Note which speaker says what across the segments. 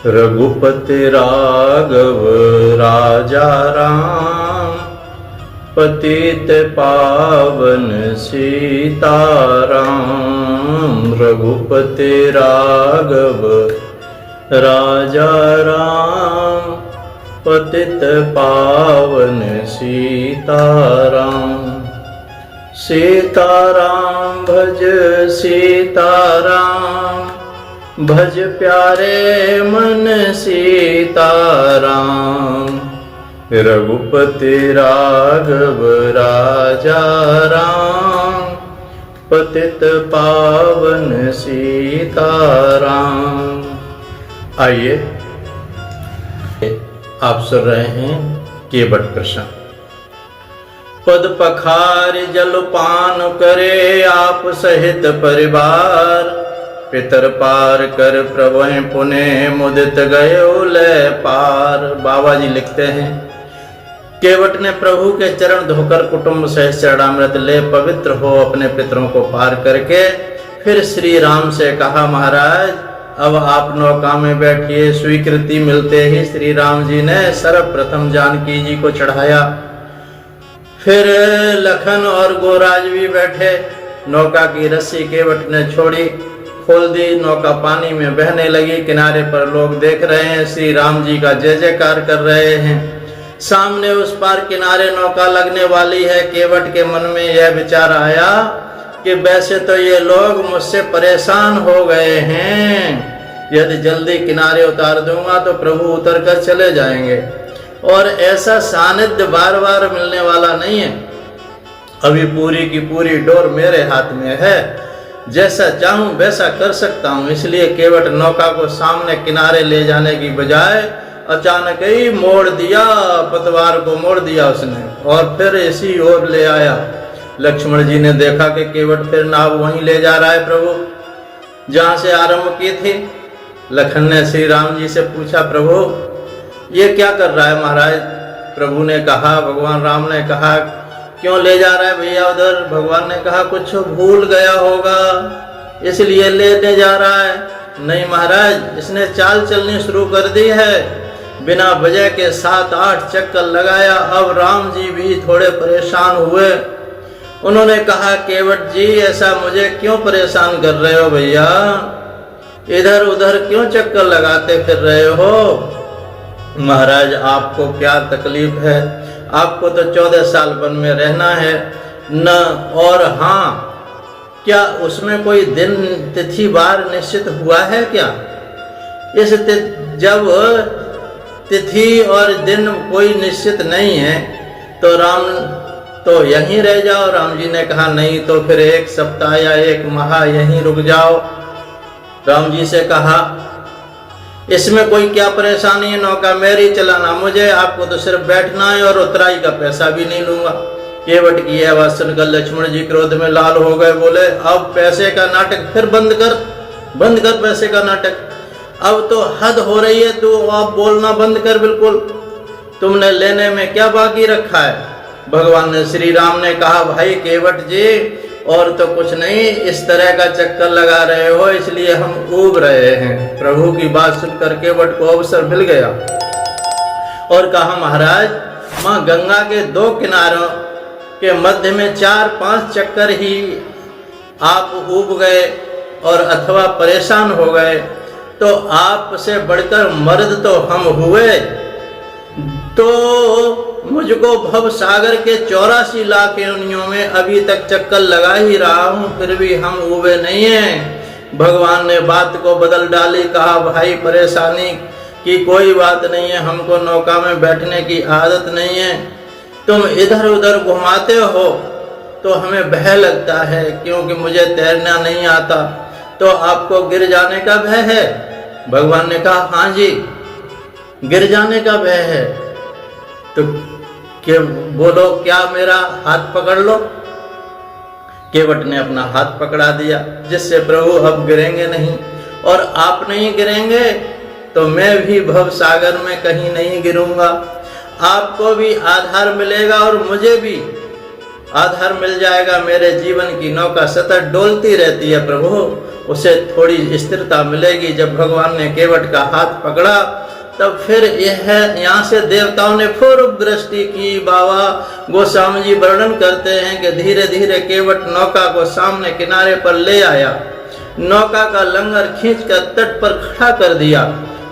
Speaker 1: रघुपति राघव राजा राम, पतित पावन सीताराम। रघुपति राघव राजा राम, पतित पावन सीताराम। सीताराम भज सीताराम, भज प्यारे मन सीताराम। रघुपति राघव राजा राम, पतित पावन सीताराम। आइए आप सुन रहे हैं केवट प्रसंग। पद पखार जलपान करे आप सहित परिवार, पितर पार कर प्रभु पुने मुदित गयो ले पार। बाबा जी लिखते हैं, केवट ने प्रभु के चरण धोकर कुटुंब सहित चरणामृत ले पवित्र हो अपने पितरों को पार करके फिर श्री राम से कहा, महाराज अब आप नौका में बैठिए। स्वीकृति मिलते ही श्री राम जी ने सर्वप्रथम जानकी जी को चढ़ाया, फिर लखन और गोराज भी बैठे। नौका की रस्सी केवट ने छोड़ी, खोल दी, नौका पानी में बहने लगी। किनारे पर लोग देख रहे हैं, श्री राम जी का जय जयकार कर रहे हैं। सामने उस पार किनारे नौका लगने वाली है। केवट के मन में यह विचार आया कि वैसे तो ये लोग मुझसे परेशान हो गए हैं, यदि जल्दी किनारे उतार दूंगा तो प्रभु उतर कर चले जाएंगे, और ऐसा सानिध्य बार बार मिलने वाला नहीं है। अभी पूरी की पूरी डोर मेरे हाथ में है, जैसा चाहूं वैसा कर सकता हूं। इसलिए केवट नौका को सामने किनारे ले जाने की बजाय अचानक ही मोड़ दिया, पतवार को मोड़ दिया उसने और फिर इसी ओर ले आया। लक्ष्मण जी ने देखा कि केवट फिर नाव वहीं ले जा रहा है प्रभु जहां से आरंभ की थी। लखन ने श्री राम जी से पूछा, प्रभु ये क्या कर रहा है महाराज? प्रभु ने कहा, भगवान राम ने कहा, क्यों ले जा रहा है भैया उधर? भगवान ने कहा, कुछ भूल गया होगा इसलिए लेने जा रहा है। नहीं महाराज, इसने चाल चलनी शुरू कर दी है। बिना वजह के 7-8 चक्कर लगाया। अब राम जी भी थोड़े परेशान हुए। उन्होंने कहा, केवट जी ऐसा मुझे क्यों परेशान कर रहे हो भैया? इधर उधर क्यों चक्कर लगाते फिर रहे हो? महाराज आपको क्या तकलीफ है? आपको तो 14 साल वन में रहना है न, और हाँ, क्या उसमें कोई दिन तिथि वार निश्चित हुआ है क्या? जब तिथि और दिन कोई निश्चित नहीं है तो यहीं रह जाओ। राम जी ने कहा, नहीं तो फिर 1 सप्ताह या 1 माह यहीं रुक जाओ। राम जी से कहा, इसमें कोई क्या परेशानी है? नौका मेरी चलाना मुझे, आपको तो सिर्फ बैठना है और उतराई का पैसा भी नहीं लूंगा। केवट की यह बात सुनकर लक्ष्मण जी क्रोध में लाल हो गए। बोले, अब पैसे का नाटक फिर बंद कर पैसे का नाटक। अब तो हद हो रही है, तू अब बोलना बंद कर बिल्कुल। तुमने लेने में क्या बाकी रखा है? भगवान ने श्री राम ने कहा, भाई केवट जी, और तो कुछ नहीं, इस तरह का चक्कर लगा रहे हो इसलिए हम ऊब रहे हैं। प्रभु की बात सुनकर केवट को अवसर मिल गया और कहा, महाराज माँ गंगा के 2 किनारों के मध्य में 4-5 चक्कर ही आप ऊब गए और अथवा परेशान हो गए, तो आपसे बढ़कर मर्द तो हम हुए। तो मुझको भव सागर के 84 लाख योनियों में अभी तक चक्कर लगा ही रहा हूं, फिर भी हम उबे नहीं हैं। भगवान ने बात को बदल डाली। कहा, भाई परेशानी की कोई बात नहीं है, हमको नौका में बैठने की आदत नहीं है। तुम इधर उधर घुमाते हो तो हमें भय लगता है, क्योंकि मुझे तैरना नहीं आता। तो आपको गिर जाने का भय है? भगवान ने कहा, हाँ जी, गिर जाने का भय है। तो बोलो, क्या मेरा हाथ पकड़ लो? केवट ने अपना हाथ पकड़ा दिया, जिससे प्रभु अब गिरेंगे नहीं, और आप नहीं गिरेंगे तो मैं भी भव सागर में कहीं नहीं गिरूंगा। आपको भी आधार मिलेगा और मुझे भी आधार मिल जाएगा। मेरे जीवन की नौका सतत डोलती रहती है प्रभु, उसे थोड़ी स्थिरता मिलेगी। जब भगवान ने केवट का हाथ पकड़ा तब फिर यह यहाँ से देवताओं ने पूर्व दृष्टि की। बाबा गोस्वामी जी वर्णन करते हैं कि धीरे धीरे केवट नौका को सामने किनारे पर ले आया, नौका का लंगर खींचकर तट पर खड़ा कर दिया।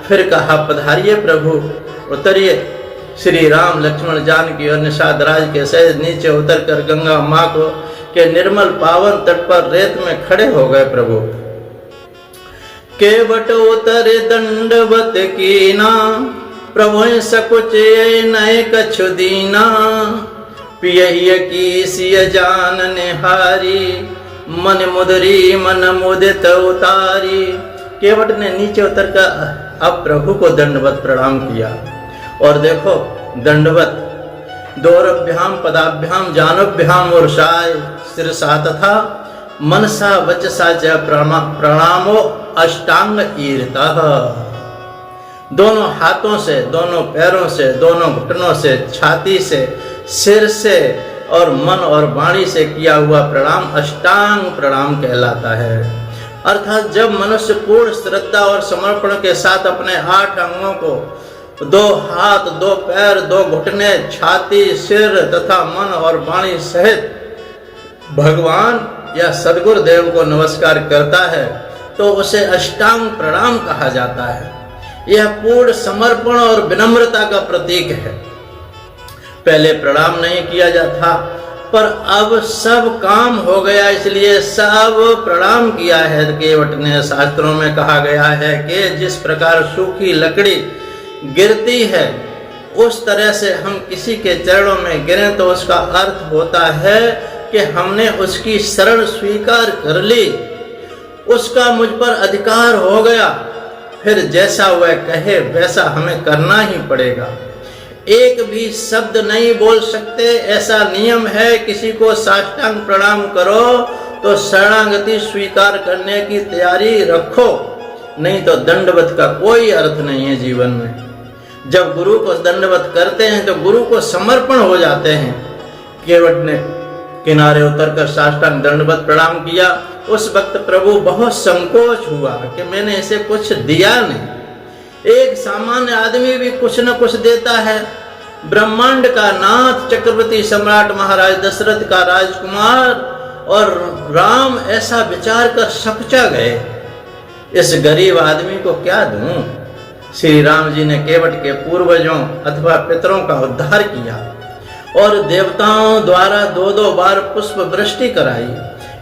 Speaker 1: फिर कहा, पधारिए प्रभु, उतरिए। श्री राम, लक्ष्मण, जानकी और निषाद राज के सहित नीचे उतरकर गंगा माँ को के निर्मल पावन तट पर रेत में खड़े हो गए। प्रभु केवट उतरे दंडवत कीना, प्रभु सकुच नय कछु दीना, पिय की सिय जान निहारी, मन मुदरी मन मुदित उतारी। केवट ने नीचे उतरकर अब प्रभु को दंडवत प्रणाम किया। और देखो, दंडवत दोरभ्याम पदाभ्याम जानभ्याम वर्षाय शिरसा तथा मनसा वचसा च प्रणामो अष्टांग ईरतः। दोनों हाथों से, दोनों पैरों से, दोनों घुटनों से, छाती से, सिर से और मन और वाणी से किया हुआ प्रणाम अष्टांग प्रणाम कहलाता है। अर्थात जब मनुष्य पूर्ण श्रद्धा और समर्पण के साथ अपने 8 अंगों को, 2 हाथ, 2 पैर, 2 घुटने, छाती, सिर तथा मन और वाणी सहित भगवान या सदगुरुदेव को नमस्कार करता है तो उसे अष्टांग प्रणाम कहा जाता है। यह पूर्ण समर्पण और विनम्रता का प्रतीक है। पहले प्रणाम नहीं किया जाता, पर अब सब काम हो गया, इसलिए सब प्रणाम किया है। केवट ने शास्त्रों में कहा गया है कि जिस प्रकार सूखी लकड़ी गिरती है उस तरह से हम किसी के चरणों में गिरें तो उसका अर्थ होता है कि हमने उसकी शरण स्वीकार कर ली, उसका मुझ पर अधिकार हो गया। फिर जैसा वह कहे वैसा हमें करना ही पड़ेगा। एक भी शब्द नहीं बोल सकते, ऐसा नियम है। किसी को साष्टांग प्रणाम करो तो शरणागति स्वीकार करने की तैयारी रखो, नहीं तो दंडवत का कोई अर्थ नहीं है जीवन में। जब गुरु को दंडवत करते हैं तो गुरु को समर्पण हो जाते हैं। केवट ने किनारे उतरकर साष्टांग दंडवत प्रणाम किया। उस वक्त प्रभु बहुत संकोच हुआ कि मैंने इसे कुछ दिया नहीं। एक सामान्य आदमी भी कुछ न कुछ देता है। ब्रह्मांड का नाथ, चक्रवर्ती सम्राट महाराज दशरथ का राजकुमार और राम ऐसा विचार कर सकचा गए, इस गरीब आदमी को क्या दूं। श्री राम जी ने केवट के पूर्वजों अथवा पितरों का उद्धार किया और देवताओं द्वारा 2-2 बार पुष्प वृष्टि कराई,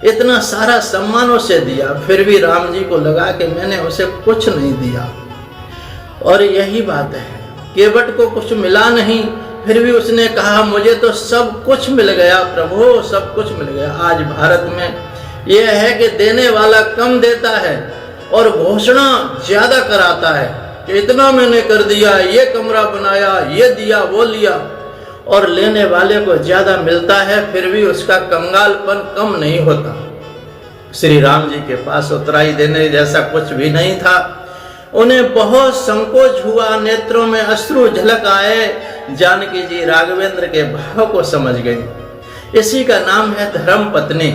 Speaker 1: इतना सारा सम्मानों से दिया। फिर भी राम जी को लगा कि मैंने उसे कुछ नहीं दिया। और यही बात है, केवट को कुछ मिला नहीं, फिर भी उसने कहा मुझे तो सब कुछ मिल गया प्रभु, सब कुछ मिल गया। आज भारत में यह है कि देने वाला कम देता है और घोषणा ज्यादा कराता है कि इतना मैंने कर दिया, ये कमरा बनाया, ये दिया, वो लिया, और लेने वाले को ज्यादा मिलता है, फिर भी उसका कंगालपन कम नहीं होता। श्री राम जी के पास उतराई देने जैसा कुछ भी नहीं था। उन्हें बहुत संकोच हुआ, नेत्रों में अश्रु झलक आए। जानकी जी राघवेंद्र के भाव को समझ गई। इसी का नाम है धर्म पत्नी,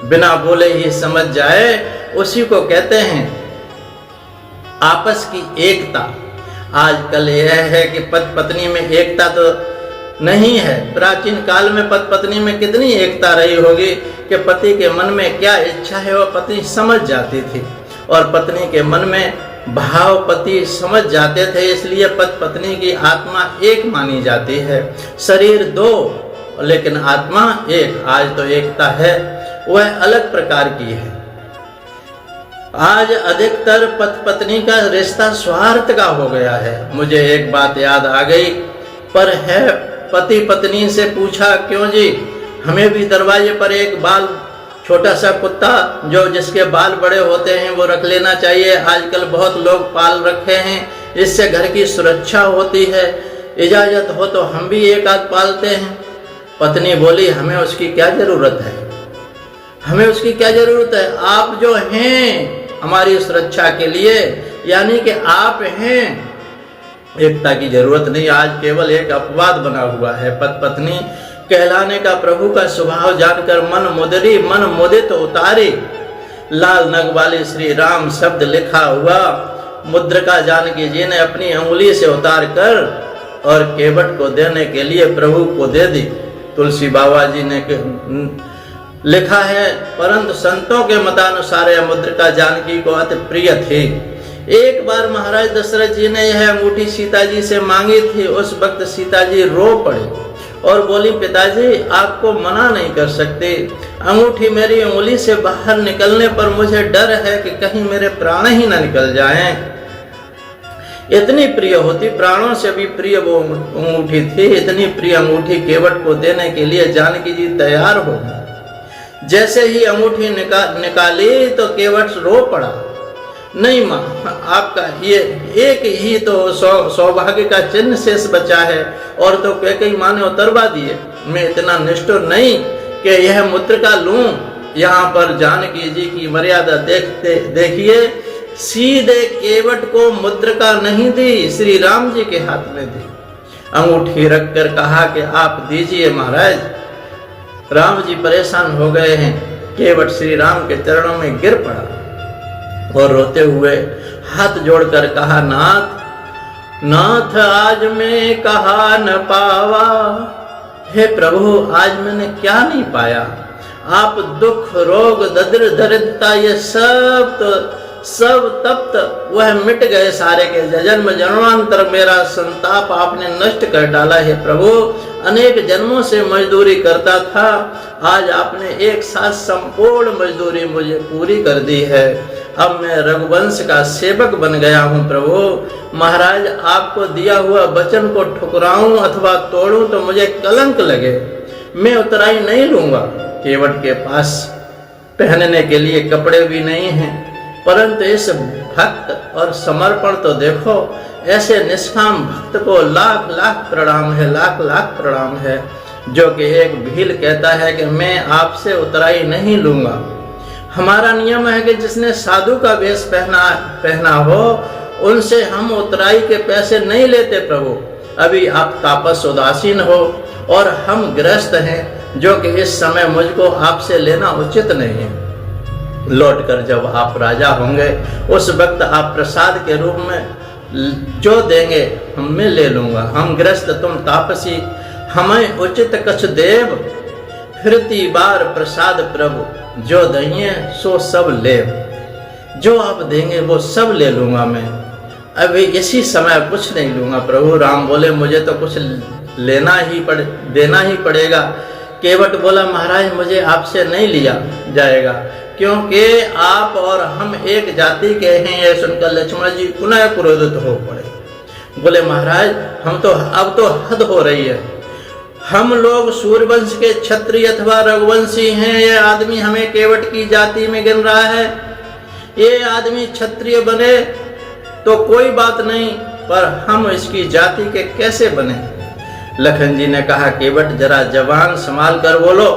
Speaker 1: बिना बोले ही समझ जाए, उसी को कहते हैं आपस की एकता। आजकल यह है कि पति पत्नी में एकता तो नहीं है। प्राचीन काल में पति पत्नी में कितनी एकता रही होगी कि पति के मन में क्या इच्छा है वह पत्नी समझ जाती थी और पत्नी के मन में भाव पति समझ जाते थे। इसलिए पति पत्नी की आत्मा एक मानी जाती है। शरीर 2 लेकिन आत्मा एक। आज तो एकता है, वह अलग प्रकार की है। आज अधिकतर पति पत्नी का रिश्ता स्वार्थ का हो गया है। मुझे एक बात याद आ गई, पर है पति पत्नी से पूछा, क्यों जी, हमें भी दरवाजे पर एक बाल छोटा सा कुत्ता जो जिसके बाल बड़े होते हैं वो रख लेना चाहिए। आजकल बहुत लोग पाल रखे हैं, इससे घर की सुरक्षा होती है। इजाजत हो तो हम भी एक आध पालते हैं। पत्नी बोली, हमें उसकी क्या जरूरत है, हमें उसकी क्या जरूरत है। आप जो हैं हमारी सुरक्षा के लिए, यानी कि आप हैं, एकता की जरूरत नहीं। आज केवल एक अपवाद बना हुआ है। पति पत्नी कहलाने का प्रभु का स्वभाव जानकर मन मुदरी मन मुदित उतारी। लाल नग वाले श्री राम शब्द लिखा हुआ मुद्रिका जानकी जी ने अपनी उंगली से उतार कर और केवट को देने के लिए प्रभु को दे दी। तुलसी बाबा जी ने लिखा है, परंतु संतों के मतानुसार यह मुद्रिका जानकी को अति प्रिय थी। एक बार महाराज दशरथ जी ने यह अंगूठी सीता जी से मांगी थी। उस वक्त सीता जी रो पड़ी और बोली, पिताजी आपको मना नहीं कर सकते। अंगूठी मेरी उंगली से बाहर निकलने पर मुझे डर है कि कहीं मेरे प्राण ही न निकल जाएं। इतनी प्रिय होती, प्राणों से भी प्रिय वो अंगूठी थी। इतनी प्रिय अंगूठी केवट को देने के लिए जानकी जी तैयार हो गई। जैसे ही अंगूठी निकाली तो केवट रो पड़ा। नहीं माँ, आपका ये एक ही तो सौभाग्य का चिन्ह शेष बचा है और तो कई माँ ने उतरवा दिए। मैं इतना निष्ठुर नहीं कि यह मुद्रिका लूं। यहाँ पर जानकी जी की मर्यादा देखिए, सीधे केवट को मुद्रिका नहीं दी, श्री राम जी के हाथ में दी। अंगूठी रखकर कहा कि आप दीजिए महाराज। राम जी परेशान हो गए हैं। केवट श्री राम के चरणों में गिर पड़ा और रोते हुए हाथ जोड़कर कहा, नाथ नाथ आज मैं कहा न पावा। हे प्रभु, आज मैंने क्या नहीं पाया। आप दुख रोग दरिद्रता ये सब तप्त वह मिट गए सारे के। जन्म जन्मांतर मेरा संताप आपने नष्ट कर डाला। है प्रभु, अनेक जन्मों से मजदूरी करता था, आज आपने एक साथ संपूर्ण मजदूरी मुझे पूरी कर दी है। अब मैं रघुवंश का सेवक बन गया हूँ। प्रभु महाराज, आपको दिया हुआ वचन को ठुकराऊं अथवा तोड़ूं तो मुझे कलंक लगे। मैं उतराई नहीं लूंगा। केवट के पास पहनने के लिए कपड़े भी नहीं हैं, परंतु इस भक्त और समर्पण तो देखो। ऐसे निष्काम भक्त को लाख लाख प्रणाम है, लाख लाख प्रणाम है, जो कि एक भील कहता है कि मैं आपसे उतराई नहीं लूंगा। हमारा नियम है कि जिसने साधु का वेश पहना हो उनसे हम उतराई के पैसे नहीं लेते। प्रभु, अभी आप तापस उदासीन हो और हम गृहस्थ हैं, जो कि इस समय मुझको आपसे लेना उचित नहीं है। लौटकर जब आप राजा होंगे उस वक्त आप प्रसाद के रूप में जो देंगे मैं ले लूंगा। हम गृहस्थ तुम तापसी, हमें उचित कछ देव। फिरती बार प्रसाद प्रभु, जो दहिए सो सब ले। जो आप देंगे वो सब ले लूंगा मैं। अभी इसी समय कुछ नहीं लूंगा। प्रभु राम बोले, मुझे तो कुछ देना ही पड़ेगा। केवट बोला, महाराज मुझे आपसे नहीं लिया जाएगा, क्योंकि आप और हम एक जाति के हैं। यह सुनकर लक्ष्मण जी पुनः क्रोधित हो पड़े। बोले, महाराज हम तो अब तो हद हो रही है। हम लोग सूर्यवंश के क्षत्रिय अथवा रघुवंशी हैं। ये आदमी हमें केवट की जाति में गिन रहा है। ये आदमी क्षत्रिय बने तो कोई बात नहीं, पर हम इसकी जाति के कैसे बने। लखन जी ने कहा, केवट जरा जबान संभाल कर बोलो।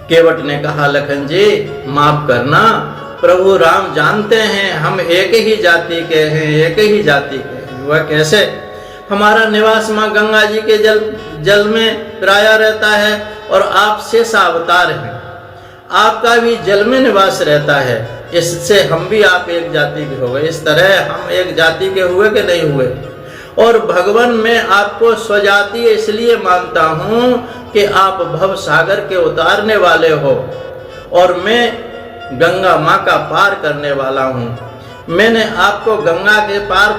Speaker 1: केवट ने कहा, लखन जी माफ करना, प्रभु राम जानते हैं हम एक ही जाति के हैं, एक ही जाति के हैं। वह कैसे? हमारा निवास माँ गंगा जी के जल में प्राया रहता है और आप शेष अवतार हैं। आपका भी जल में निवास रहता है, इससे हम भी आप एक जाति के हो गए। इस तरह हम एक जाति के हुए कि नहीं हुए। और भगवान मैं आपको स्वजातीय इसलिए मानता हूँ कि आप भव सागर के उतारने वाले हो और मैं गंगा माँ का पार करने वाला हूँ। मैंने आपको गंगा के पार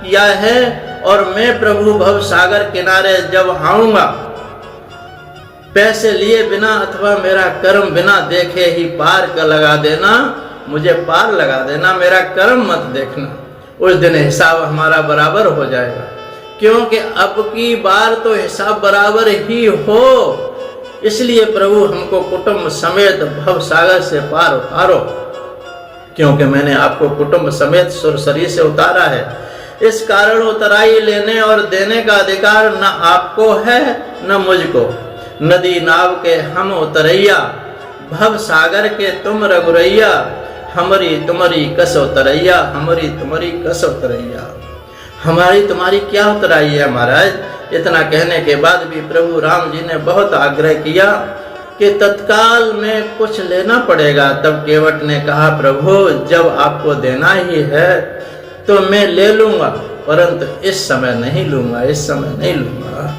Speaker 1: किया है और मैं प्रभु भव सागर किनारे जब आऊंगा, पैसे लिए बिना अथवा मेरा कर्म बिना देखे ही पार का लगा देना, मुझे पार लगा देना, मेरा कर्म मत देखना। उस दिन हिसाब हमारा बराबर हो जाएगा, क्योंकि अब की बार तो हिसाब बराबर ही हो। इसलिए प्रभु हमको कुटुंब समेत भव सागर से पार उतारो, क्योंकि मैंने आपको कुटुंब समेत सुरसरी से उतारा है। इस कारण उतराई लेने और देने का अधिकार न आपको है न मुझको। नदी नाव के हम उतरैया, भव सागर के तुम रघुरैया, हमारी तुम्हारी कस उतरैया, हमारी तुम्हारी कस उतरैया। हमारी तुम्हारी क्या उतराई है महाराज। इतना कहने के बाद भी प्रभु राम जी ने बहुत आग्रह किया कि तत्काल में कुछ लेना पड़ेगा। तब केवट ने कहा, प्रभु जब आपको देना ही है तो मैं ले लूंगा, परंतु इस समय नहीं लूंगा, इस समय नहीं लूंगा।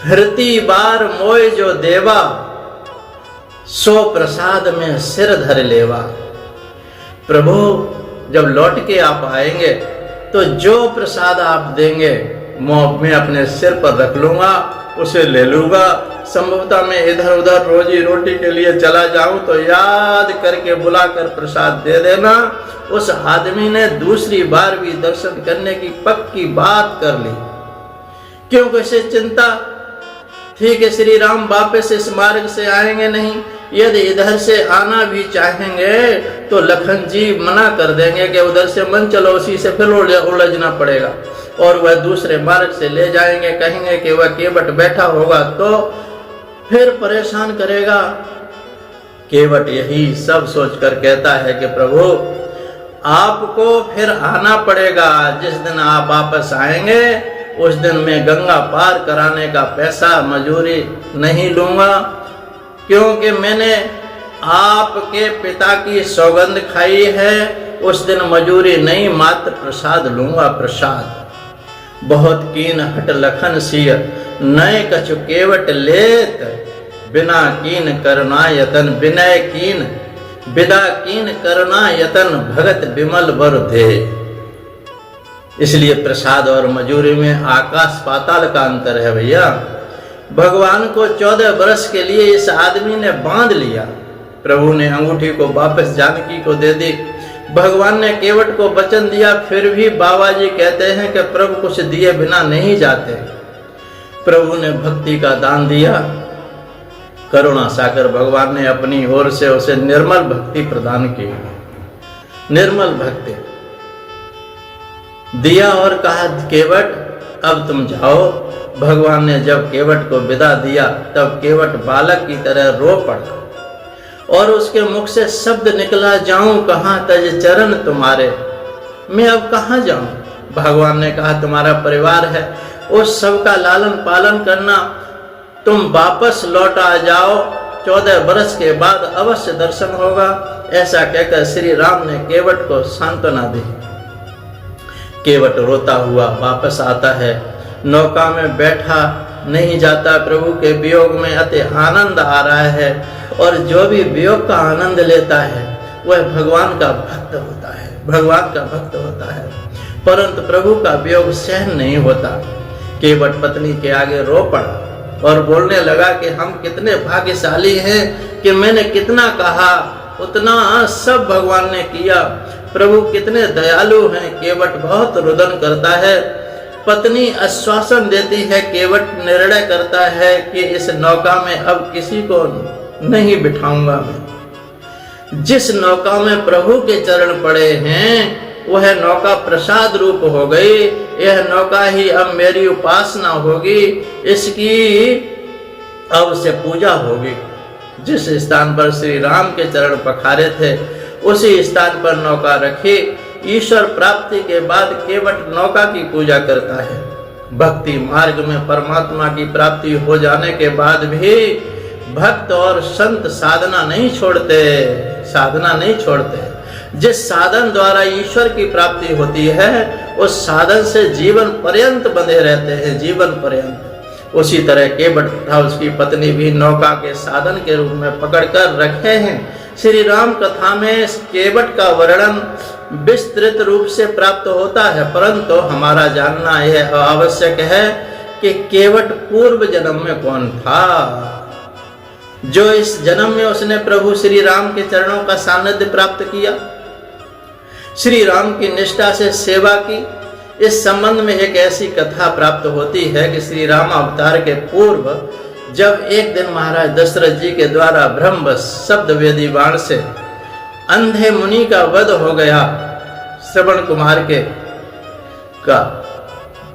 Speaker 1: हृति बार मोय जो देवा, सो प्रसाद में सिर धर लेवा। प्रभु जब लौट के आप आएंगे तो जो प्रसाद आप देंगे मैं अपने सिर पर रख लूंगा, उसे ले लूंगा। संभवतः मैं इधर उधर रोजी रोटी के लिए चला जाऊं तो याद करके बुलाकर प्रसाद दे देना। उस आदमी ने दूसरी बार भी दर्शन करने की पक्की बात कर ली, क्योंकि उसे चिंता थी कि श्री राम वापस इस मार्ग से आएंगे नहीं। यदि इधर से आना भी चाहेंगे तो लखन जी मना कर देंगे कि उधर से मन चलो, उसी से फिर उलझना पड़ेगा, और वह दूसरे मार्ग से ले जाएंगे। कहेंगे कि वह केवट बैठा होगा तो फिर परेशान करेगा। केवट यही सब सोचकर कहता है कि प्रभु आपको फिर आना पड़ेगा। जिस दिन आप वापस आएंगे उस दिन मैं गंगा पार कराने का पैसा मजूरी नहीं लूंगा, क्योंकि मैंने आपके पिता की सौगंध खाई है। उस दिन मजूरी नहीं, मात्र प्रसाद लूंगा, प्रसाद। बहुत कीन हट लखन सिय, नय कछु केवट लेत, बिना कीन करना यतन, विनय कीन विदा कीन करना यतन, भगत विमल वर दे। इसलिए प्रसाद और मजूरी में आकाश पाताल का अंतर है भैया। भगवान को 14 वर्ष के लिए इस आदमी ने बांध लिया। प्रभु ने अंगूठी को वापस जानकी को दे दी। भगवान ने केवट को वचन दिया, फिर भी बाबा जी कहते हैं कि प्रभु कुछ दिए बिना नहीं जाते। प्रभु ने भक्ति का दान दिया। करुणा सागर भगवान ने अपनी ओर से उसे निर्मल भक्ति प्रदान की। निर्मल भक्ति दिया और कहा, केवट अब तुम जाओ। भगवान ने जब केवट को विदा दिया तब केवट बालक की तरह रो पड़ा और उसके मुख से शब्द निकला, जाऊं कहां तज चरण तुम्हारे, मैं अब कहां जाऊं। भगवान ने कहा, तुम्हारा परिवार है, उस सब का लालन पालन करना, तुम वापस लौट आ जाओ, 14 वर्ष के बाद अवश्य दर्शन होगा। ऐसा कहकर श्री राम ने केवट को सांत्वना दी। केवट रोता हुआ वापस आता है। नौका में बैठा नहीं जाता। प्रभु के वियोग में अति आनंद आ रहा है, और जो भी वियोग का आनंद लेता है वह भगवान का भक्त होता है, भगवान का भक्त होता है। परंतु प्रभु का वियोग सहन नहीं होता। केवट पत्नी के आगे रो पड़ा और बोलने लगा कि हम कितने भाग्यशाली हैं कि मैंने कितना कहा उतना सब भगवान ने किया। प्रभु कितने दयालु हैं। केवट बहुत रुदन करता है। पत्नी आश्वासन देती है। केवट निर्णय करता है कि इस नौका में अब किसी को नहीं बिठाऊंगा मैं। जिस नौका में प्रभु के चरण पड़े हैं वह नौका प्रसाद रूप हो गई। यह नौका ही अब मेरी उपासना होगी, इसकी अब से पूजा होगी। जिस स्थान पर श्री राम के चरण पखारे थे उसी स्थान पर नौका रखी। ईश्वर प्राप्ति के बाद केवट नौका की पूजा करता है। भक्ति मार्ग में परमात्मा की प्राप्ति हो जाने के बाद भी भक्त और संत साधना नहीं छोड़ते, साधना नहीं छोड़ते। जिस साधन द्वारा ईश्वर की प्राप्ति होती है उस साधन से जीवन पर्यंत बंधे रहते हैं, जीवन पर्यंत। उसी तरह केवट तथा उसकी पत्नी भी नौका के साधन के रूप में पकड़कर रखे हैं। श्री राम कथा में केवट का वर्णन विस्तृत रूप से प्राप्त होता है, परंतु हमारा जानना यह आवश्यक है कि केवट पूर्व जन्म में कौन था, जो इस जन्म में उसने प्रभु श्री राम के चरणों का सानिध्य प्राप्त किया, श्री राम की निष्ठा से सेवा की। इस संबंध में एक ऐसी कथा प्राप्त होती है कि श्री राम अवतार के पूर्व जब एक दिन महाराज दशरथ जी के द्वारा ब्रह्मवश शब्द वेदी बाण से अंधे मुनि का वध हो गया, श्रवण कुमार के का,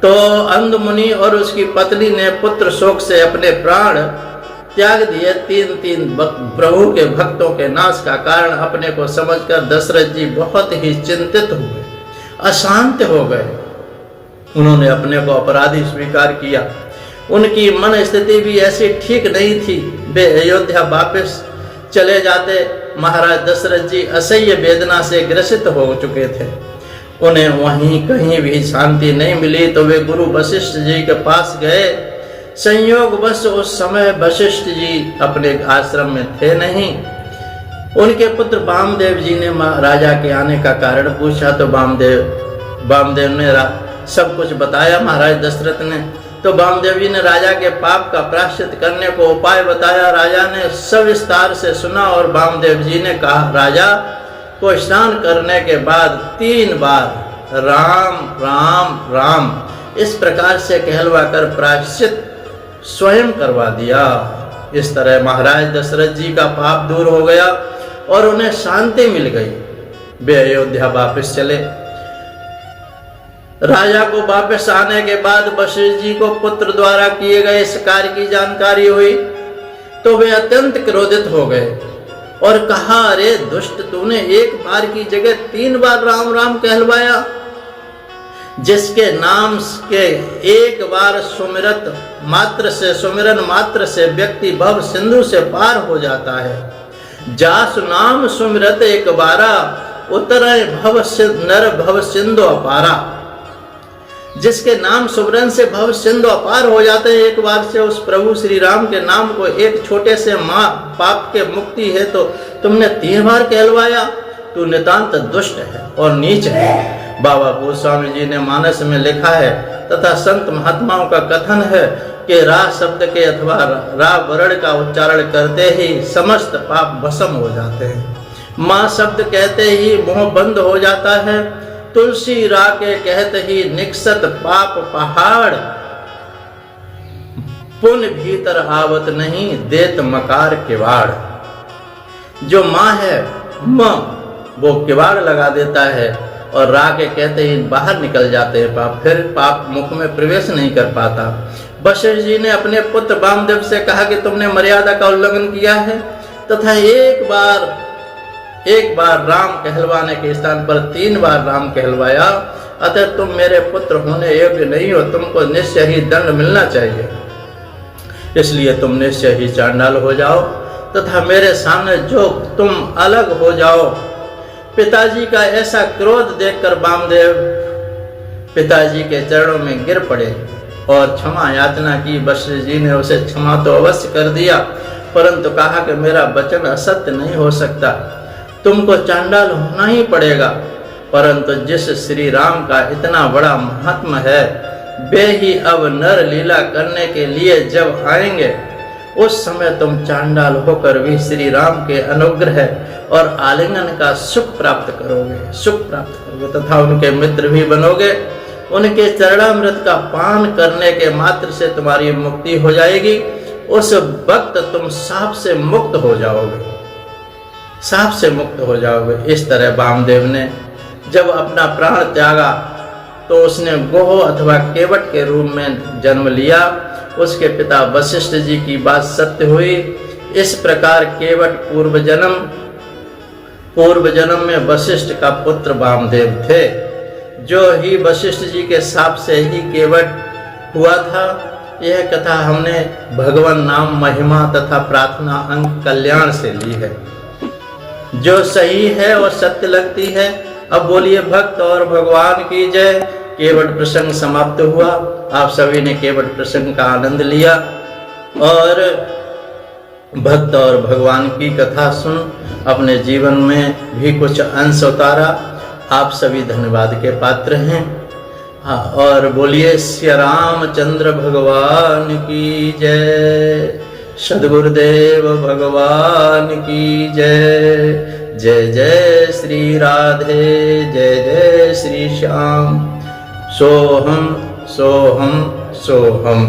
Speaker 1: तो अंध मुनि और उसकी पत्नी ने पुत्र शोक से अपने प्राण त्याग दिए। 3 प्रभु के भक्तों के नाश का कारण अपने को समझकर दशरथ जी बहुत ही चिंतित हुए, अशांत हो गए। उन्होंने अपने को अपराधी स्वीकार किया। उनकी मन स्थिति भी ऐसी ठीक नहीं थी। वे अयोध्या वापस चले जाते। महाराज दशरथ जी असह्य वेदना से ग्रसित हो चुके थे। उन्हें वहीं कहीं भी शांति नहीं मिली तो वे गुरु वशिष्ठ जी के पास गए। संयोगवश उस समय वशिष्ठ जी अपने आश्रम में थे नहीं। उनके पुत्र वामदेव जी ने राजा के आने का कारण पूछा तो वामदेव ने सब कुछ बताया। महाराज दशरथ ने तो वामदेव जी ने राजा के पाप का प्रायश्चित करने को उपाय बताया। राजा ने सविस्तार से सुना और वामदेव जी ने कहा, राजा को स्नान करने के बाद 3 बार राम राम राम इस प्रकार से कहलवाकर प्रायश्चित स्वयं करवा दिया। इस तरह महाराज दशरथ जी का पाप दूर हो गया और उन्हें शांति मिल गई। वे अयोध्या वापस चले। राजा को वापस आने के बाद वशिष्ठ जी को पुत्र द्वारा किए गए इस कार्य की जानकारी हुई तो वे अत्यंत क्रोधित हो गए और कहा, अरे दुष्ट, तूने 1 बार की जगह 3 बार राम राम कहलवाया। जिसके नाम के 1 बार सुमिरन मात्र से व्यक्ति भव सिंधु से पार हो जाता है। जासु नाम सुमिरत 1 बारा उतरे नर भव सिंधु अपारा। जिसके नाम सुमिरन से भव सिंधु अपार हो जाते हैं, 1 बार से उस प्रभु श्री राम के नाम को एक छोटे से पाप के मुक्ति है तो तुमने 3 बार कहलवाया। तू नितांत दुष्ट है और नीच है। बाबा गोस्वामी जी ने मानस में लिखा है तथा संत महात्माओं का कथन है कि रा शब्द के अथवा रा वर्ण का उच्चारण करते ही समस्त पाप भस्म हो जाते हैं। माँ शब्द कहते ही मुंह बंद हो जाता है। तुलसी रा के कहते ही निकसत पाप पहाड़। पुन भीतर आवत नहीं देत मकार किवाड़। जो माँ है माँ वो किवाड़ लगा देता है और रा के कहते ही बाहर निकल जाते हैं पाप, फिर पाप मुख में प्रवेश नहीं कर पाता। वशिष्ठ जी ने अपने पुत्र वामदेव से कहा कि तुमने मर्यादा का उल्लंघन किया है तथा एक बार राम कहलवाने के स्थान पर 3 बार राम कहलवाया। अतः तुम मेरे पुत्र होने योग्य नहीं हो। तुमको निश्चय ही दंड मिलना चाहिए। इसलिए तुम निश्चय ही चांडाल हो जाओ तथा मेरे सामने जो तुम अलग हो जाओ। पिताजी का ऐसा क्रोध देखकर वामदेव पिताजी के चरणों में गिर पड़े और क्षमा याचना की। वशिष्ठ जी ने उसे क्षमा तो अवश्य कर दिया परंतु कहा कि मेरा वचन असत्य नहीं हो सकता। तुमको चांडाल होना ही पड़ेगा। परंतु जिस श्री राम का इतना बड़ा महात्मा है वे ही अब नर लीला करने के लिए जब आएंगे उस समय तुम चांडाल होकर भी श्री राम के अनुग्रह और आलिंगन का सुख प्राप्त करोगे तथा उनके मित्र भी बनोगे। उनके चरणामृत का पान करने के मात्र से तुम्हारी मुक्ति हो जाएगी। उस वक्त तुम साप से मुक्त हो जाओगे। इस तरह वामदेव ने जब अपना प्राण त्यागा तो उसने गोह अथवा केवट के रूप में जन्म लिया। उसके पिता वशिष्ठ जी की बात सत्य हुई। इस प्रकार केवट पूर्व जन्म में वशिष्ठ का पुत्र वामदेव थे। जो ही वशिष्ठ जी के शाप से ही केवट हुआ था। यह कथा हमने भगवान नाम महिमा तथा प्रार्थना अंक कल्याण से ली है, जो सही है और सत्य लगती है। अब बोलिए भक्त और भगवान की जय। केवट प्रसंग समाप्त हुआ। आप सभी ने केवट प्रसंग का आनंद लिया और भक्त और भगवान की कथा सुन अपने जीवन में भी कुछ अंश उतारा। आप सभी धन्यवाद के पात्र हैं। हाँ, और बोलिए श्री रामचंद्र भगवान की जय। सद्गुरुदेव भगवान की जय। जय जय श्री राधे, जय जय श्री श्याम। सोहम सोहम सोहम।